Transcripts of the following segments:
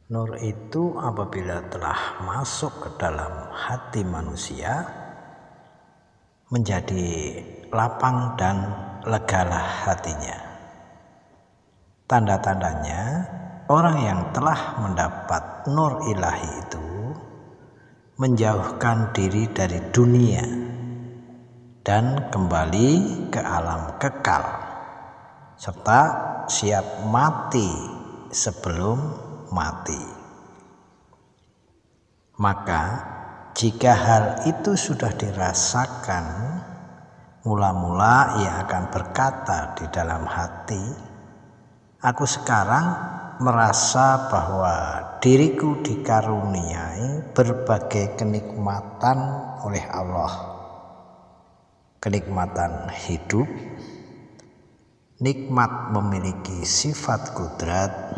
Nur itu apabila telah masuk ke dalam hati manusia, menjadi lapang dan legalah hatinya. Tanda-tandanya, orang yang telah mendapat nur ilahi itu menjauhkan diri dari dunia dan kembali ke alam kekal, serta siap mati sebelum mati. Maka jika hal itu sudah dirasakan, mula-mula ia akan berkata di dalam hati, aku sekarang merasa bahwa diriku dikaruniai berbagai kenikmatan oleh Allah. Kenikmatan hidup, nikmat memiliki sifat kudrat,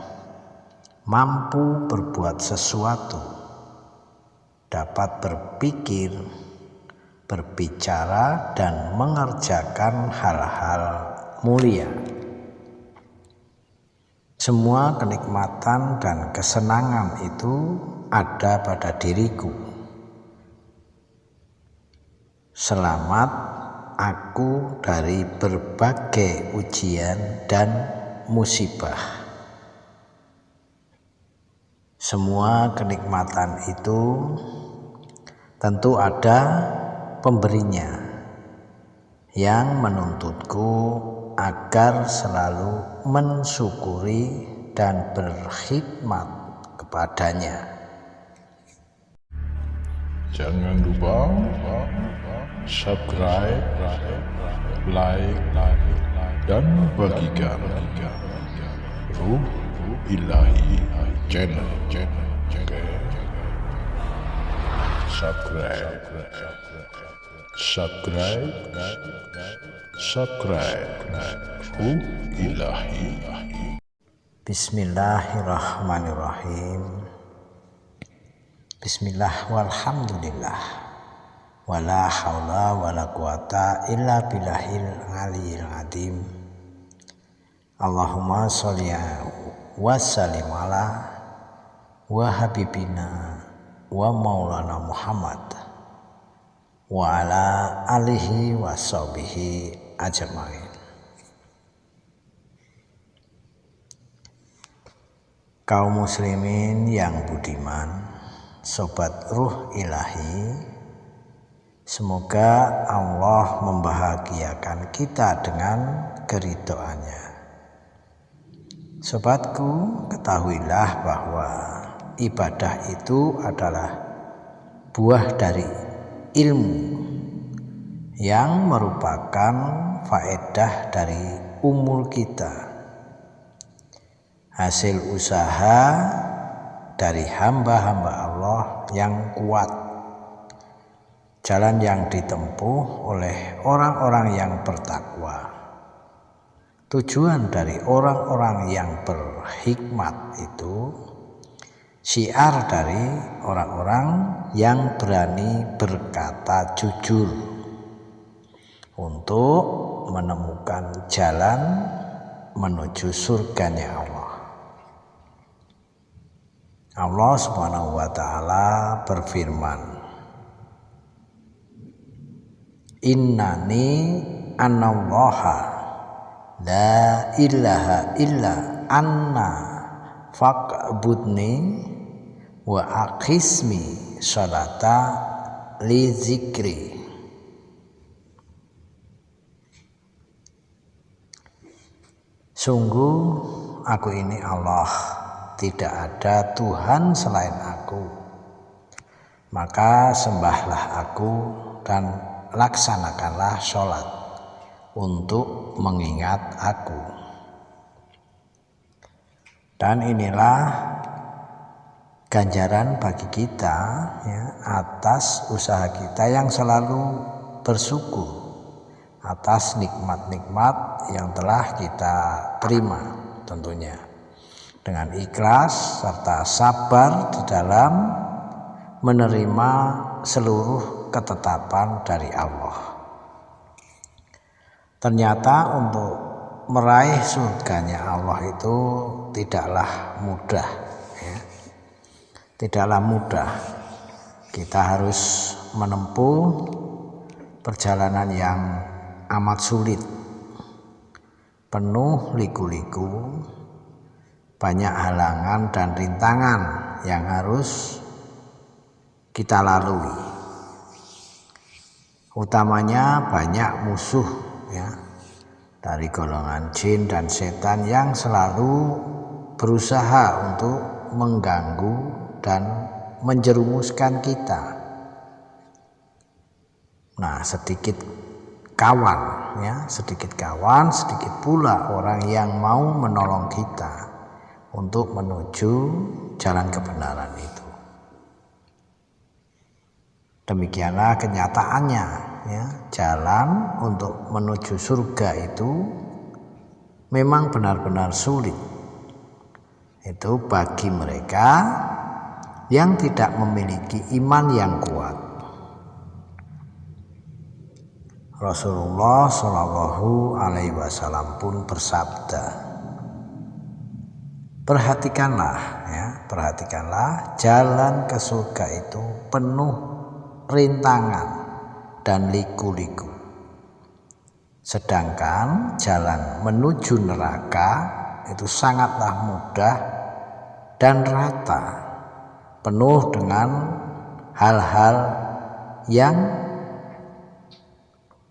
mampu berbuat sesuatu, dapat berpikir, berbicara, dan mengerjakan hal-hal mulia. Semua kenikmatan dan kesenangan itu ada pada diriku. Selamat aku dari berbagai ujian dan musibah. Semua kenikmatan itu tentu ada pemberinya yang menuntutku agar selalu mensyukuri dan berkhidmat kepadanya. Jangan lupa subscribe, like, dan bagikan Ruh Ilahi channel. Subscribe Ruh Ilahi. Bismillahirrahmanirrahim. Bismillah walhamdulillah, wala haula wala quwata illa billahil aliyil azim. Allahumma sholli wa sallim ala wa habibina wa maulana Muhammad wa ala alihi wa sahbihi ajmain. Kaum muslimin yang budiman, sobat ruh ilahi, semoga Allah membahagiakan kita dengan keridhoannya. Sobatku, ketahuilah bahwa ibadah itu adalah buah dari ilmu yang merupakan faedah dari umur kita, hasil usaha dari hamba-hamba Allah yang kuat, jalan yang ditempuh oleh orang-orang yang bertakwa. Tujuan dari orang-orang yang berhikmat itu, syiar dari orang-orang yang berani berkata jujur untuk menemukan jalan menuju surganya Allah. Allah Subhanahu wa ta'ala berfirman, Innani anallaha la ilaha illa anna faqbudni wa aqismi sholata li zikri. Sungguh aku ini Allah, tidak ada Tuhan selain aku, maka sembahlah aku dan laksanakanlah sholat untuk mengingat aku. Dan inilah ganjaran bagi kita ya, atas usaha kita yang selalu bersyukur atas nikmat-nikmat yang telah kita terima, tentunya dengan ikhlas serta sabar di dalam menerima seluruh ketetapan dari Allah. Ternyata untuk meraih surganya Allah itu tidaklah mudah ya. tidaklah mudah. Kita harus menempuh perjalanan yang amat sulit, penuh liku-liku, banyak halangan dan rintangan yang harus kita lalui. Utamanya banyak musuh ya, dari golongan jin dan setan yang selalu berusaha untuk mengganggu dan menjerumuskan kita. Nah, sedikit kawan ya, sedikit pula orang yang mau menolong kita untuk menuju jalan kebenaran itu. Demikianlah kenyataannya ya, jalan untuk menuju surga itu memang benar-benar sulit. Itu bagi mereka yang tidak memiliki iman yang kuat. Rasulullah Shallallahu Alaihi Wasallam pun bersabda, perhatikanlah jalan ke surga itu penuh rintangan dan liku-liku, sedangkan jalan menuju neraka itu sangatlah mudah dan rata, penuh dengan hal-hal yang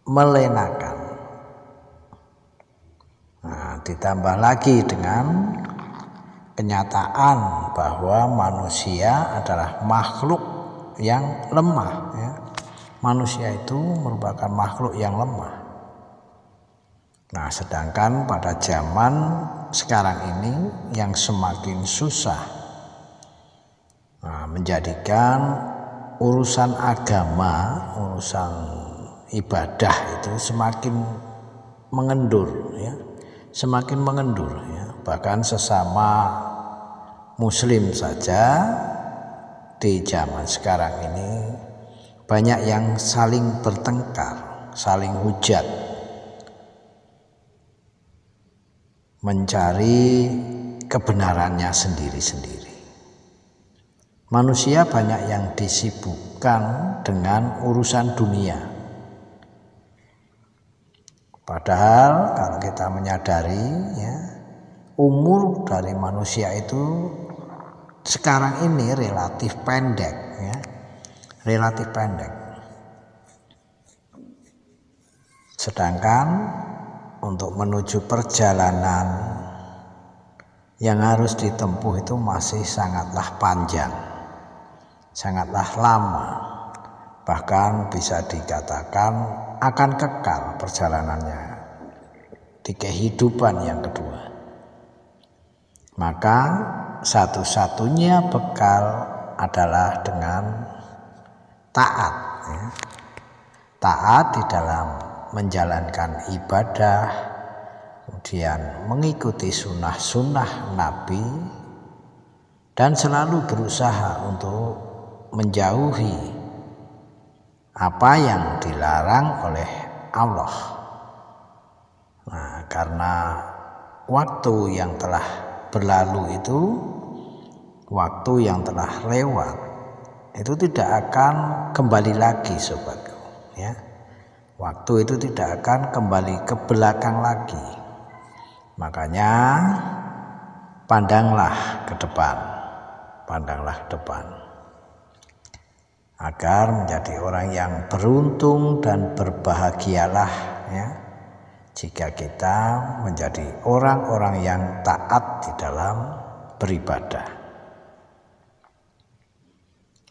melenakan. Nah, ditambah lagi dengan kenyataan bahwa manusia adalah makhluk yang lemah ya. Manusia itu merupakan makhluk yang lemah. Nah, sedangkan pada zaman sekarang ini yang semakin susah, menjadikan urusan agama, urusan ibadah itu semakin mengendur ya, bahkan sesama muslim saja di zaman sekarang ini banyak yang saling bertengkar, saling hujat, mencari kebenarannya sendiri-sendiri. Manusia banyak yang disibukkan dengan urusan dunia. Padahal kalau kita menyadari ya, umur dari manusia itu sekarang ini relatif pendek ya, sedangkan untuk menuju perjalanan yang harus ditempuh itu masih sangatlah panjang, sangatlah lama, bahkan bisa dikatakan akan kekal perjalanannya di kehidupan yang kedua. Maka satu-satunya bekal adalah dengan taat ya. Taat di dalam menjalankan ibadah, kemudian mengikuti sunnah-sunnah Nabi, dan selalu berusaha untuk menjauhi apa yang dilarang oleh Allah. Nah, karena waktu yang telah berlalu itu, waktu yang telah lewat itu tidak akan kembali lagi sobatku ya. Waktu itu tidak akan kembali ke belakang lagi. Makanya pandanglah ke depan agar menjadi orang yang beruntung dan berbahagialah ya, jika kita menjadi orang-orang yang taat di dalam beribadah.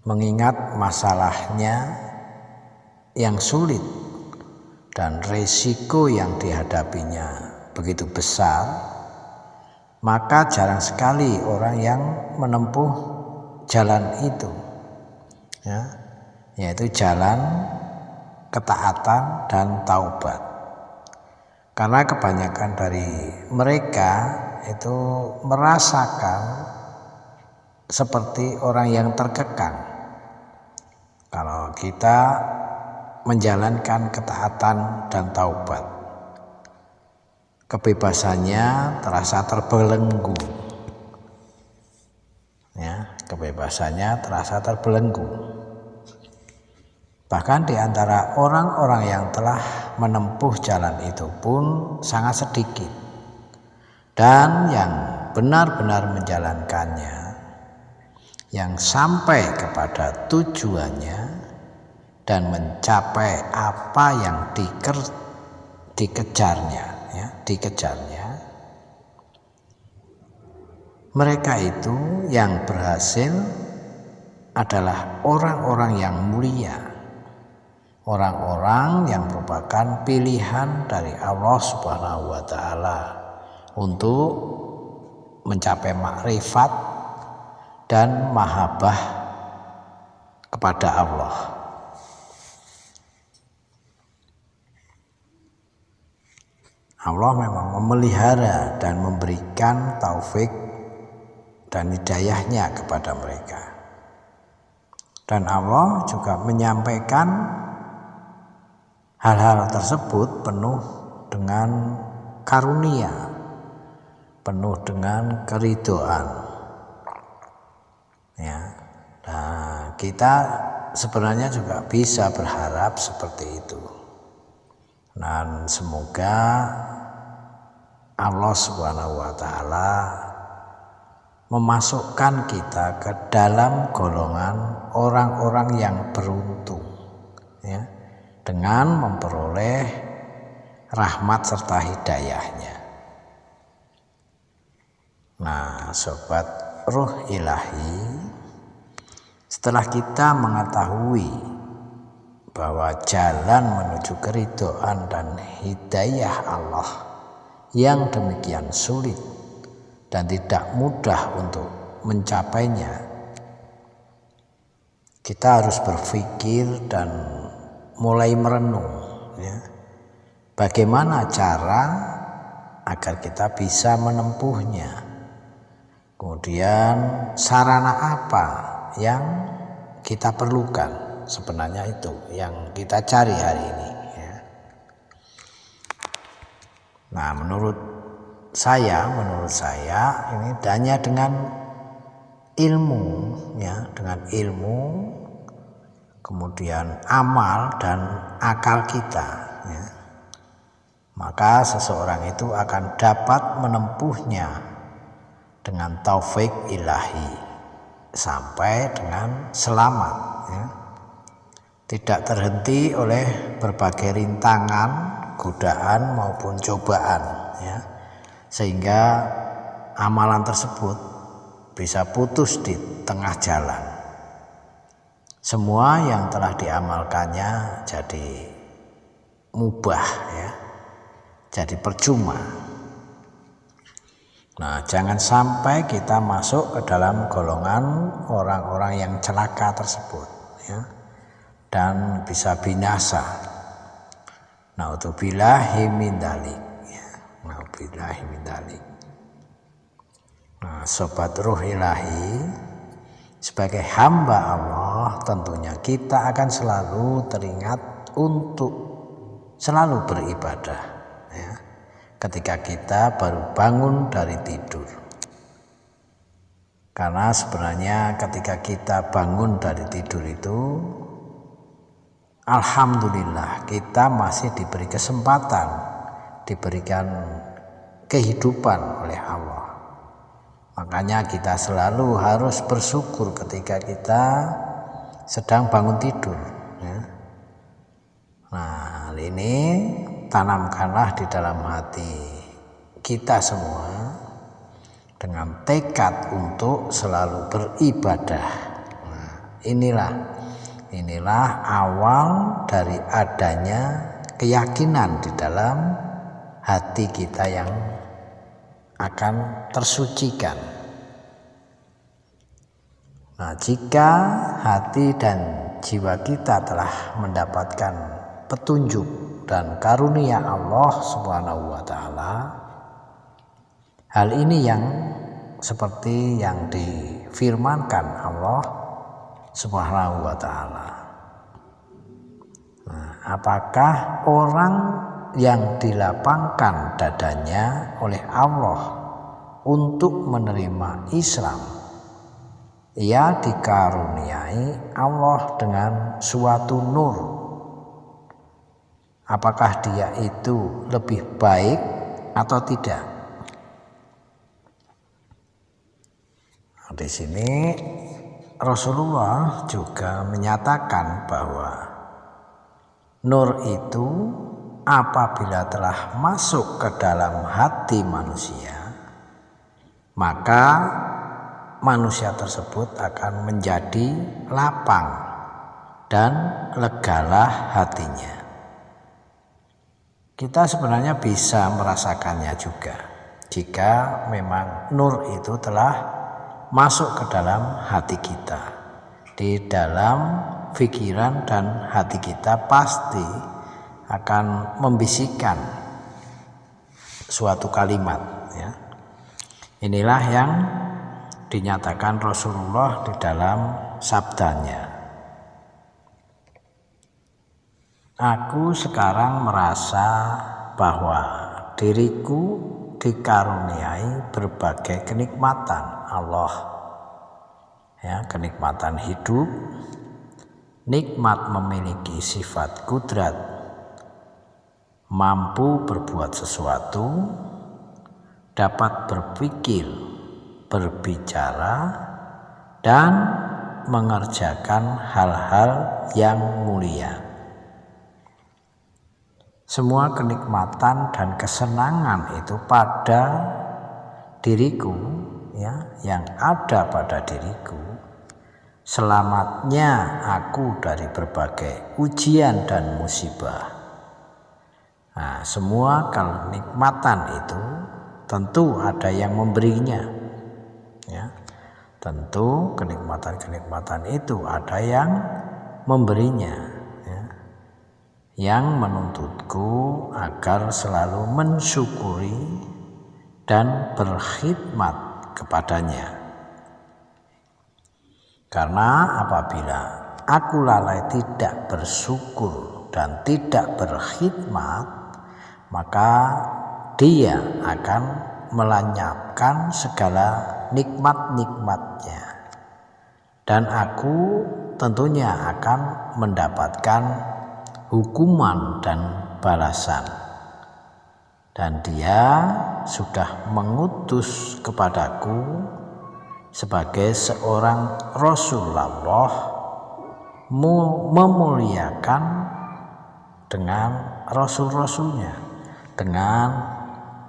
Mengingat masalahnya yang sulit dan resiko yang dihadapinya begitu besar, maka jarang sekali orang yang menempuh jalan itu ya, yaitu jalan ketaatan dan taubat. Karena kebanyakan dari mereka itu merasakan seperti orang yang terkekang. Kalau kita menjalankan ketaatan dan taubat, kebebasannya terasa terbelenggu ya, kebebasannya terasa terbelenggu. Bahkan di antara orang-orang yang telah menempuh jalan itu pun sangat sedikit, dan yang benar-benar menjalankannya, yang sampai kepada tujuannya dan mencapai apa yang dikejarnya. Mereka itu yang berhasil adalah orang-orang yang mulia, orang-orang yang merupakan pilihan dari Allah Subhanahu wa Ta'ala untuk mencapai makrifat dan mahabbah kepada Allah. Allah memang memelihara dan memberikan taufik dan hidayahnya kepada mereka. Dan Allah juga menyampaikan hal-hal tersebut penuh dengan karunia, penuh dengan keridhaan. Ya, nah, kita sebenarnya juga bisa berharap seperti itu. Dan semoga Allah Subhanahu wa Ta'ala memasukkan kita ke dalam golongan orang-orang yang beruntung, ya, dengan memperoleh rahmat serta hidayahnya. Nah, sobat Ruh Ilahi, setelah kita mengetahui bahwa jalan menuju keridhaan dan hidayah Allah yang demikian sulit dan tidak mudah untuk mencapainya, kita harus berpikir dan mulai merenung, ya, bagaimana cara agar kita bisa menempuhnya. Kemudian sarana apa yang kita perlukan, sebenarnya itu yang kita cari hari ini, ya. Nah, menurut saya ini hanya dengan ilmu, ya, dengan ilmu, kemudian amal dan akal kita, ya, maka seseorang itu akan dapat menempuhnya dengan taufik ilahi sampai dengan selamat, ya. Tidak terhenti oleh berbagai rintangan, godaan maupun cobaan, ya, sehingga amalan tersebut bisa putus di tengah jalan. Semua yang telah diamalkannya jadi mubah, ya, jadi percuma. Nah, jangan sampai kita masuk ke dalam golongan orang-orang yang celaka tersebut, ya, dan bisa binasa. Na'udzubillahi min dzalik, ya. Na'udzubillahi min dzalik. Nah, sobat Ruh Ilahi, sebagai hamba Allah tentunya kita akan selalu teringat untuk selalu beribadah, ya, ketika kita baru bangun dari tidur. Karena sebenarnya ketika kita bangun dari tidur itu, alhamdulillah kita masih diberi kesempatan, diberikan kehidupan oleh Allah. Makanya kita selalu harus bersyukur ketika kita sedang bangun tidur, ya. Nah, hal ini tanamkanlah di dalam hati kita semua dengan tekad untuk selalu beribadah. Nah, inilah awal dari adanya keyakinan di dalam hati kita yang akan tersucikan. Nah, jika hati dan jiwa kita telah mendapatkan petunjuk dan karunia Allah Subhanahu wa Ta'ala, hal ini yang seperti yang difirmankan Allah Subhanahu wa Ta'ala. Nah, apakah orang yang dilapangkan dadanya oleh Allah untuk menerima Islam ia dikaruniai Allah dengan suatu nur. Apakah dia itu lebih baik atau tidak? Di sini Rasulullah juga menyatakan bahwa nur itu apabila telah masuk ke dalam hati manusia, maka manusia tersebut akan menjadi lapang dan legalah hatinya. Kita sebenarnya bisa merasakannya juga jika memang nur itu telah masuk ke dalam hati kita. Di dalam pikiran dan hati kita pasti akan membisikkan suatu kalimat, ya. Inilah yang dinyatakan Rasulullah di dalam sabdanya. Aku sekarang merasa bahwa diriku dikaruniai berbagai kenikmatan Allah, ya, kenikmatan hidup, nikmat memiliki sifat kudrat, mampu berbuat sesuatu, dapat berpikir, berbicara, dan mengerjakan hal-hal yang mulia. Semua kenikmatan dan kesenangan itu pada diriku, ya, yang ada pada diriku. Selamatnya aku dari berbagai ujian dan musibah. Nah, semua kenikmatan itu tentu ada yang memberinya, ya. Tentu kenikmatan-kenikmatan itu ada yang memberinya, ya, yang menuntutku agar selalu mensyukuri dan berkhidmat kepadanya. Karena apabila aku lalai tidak bersyukur dan tidak berkhidmat, maka dia akan melenyapkan segala nikmat-nikmatnya, dan aku tentunya akan mendapatkan hukuman dan balasan. Dan dia sudah mengutus kepadaku sebagai seorang Rasulullah memuliakan dengan Rasul-Rasulnya, dengan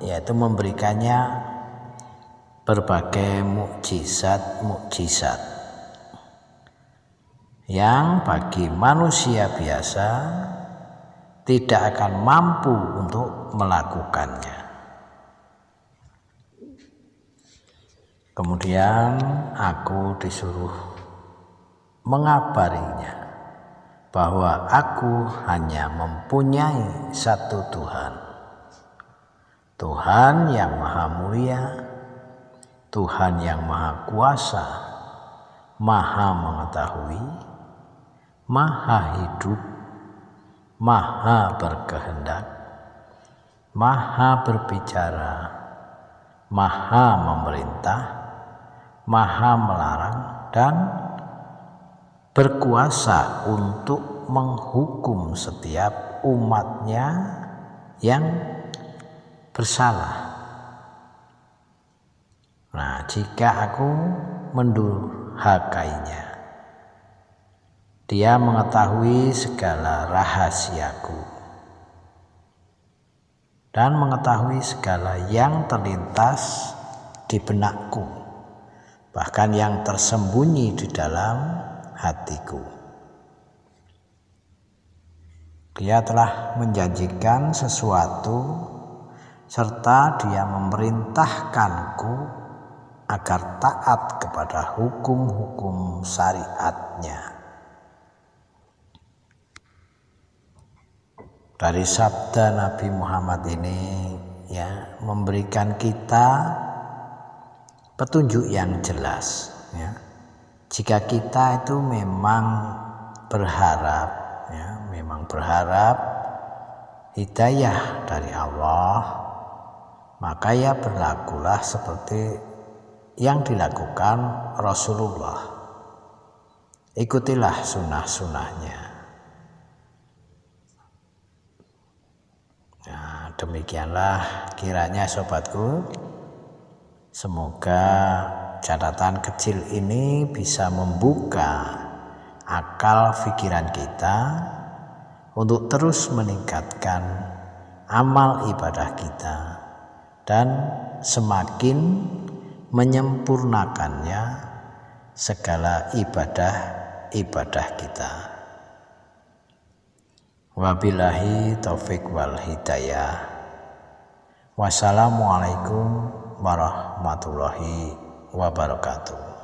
yaitu memberikannya berbagai mukjizat-mukjizat yang bagi manusia biasa tidak akan mampu untuk melakukannya. Kemudian aku disuruh mengabarinya bahwa aku hanya mempunyai satu Tuhan, Tuhan yang maha mulia, Tuhan yang maha kuasa, maha mengetahui, maha hidup, maha berkehendak, maha berbicara, maha memerintah, maha melarang, dan berkuasa untuk menghukum setiap umatnya yang bersalah. Nah, jika aku mendurhakainya, dia mengetahui segala rahasiaku dan mengetahui segala yang terlintas di benakku, bahkan yang tersembunyi di dalam hatiku. Dia telah menjanjikan sesuatu serta dia memerintahkanku agar taat kepada hukum-hukum syariatnya. Dari sabda Nabi Muhammad ini, ya, memberikan kita petunjuk yang jelas, ya. Jika kita itu memang berharap, ya, memang berharap hidayah dari Allah, maka ya berlakulah seperti yang dilakukan Rasulullah. ikutilah sunnah-sunnahnya. Nah, demikianlah kiranya sobatku, semoga catatan kecil ini bisa membuka akal pikiran kita untuk terus meningkatkan amal ibadah kita dan semakin menyempurnakannya segala ibadah kita. Wabillahi taufik wal hidayah. Wassalamualaikum warahmatullahi wabarakatuh.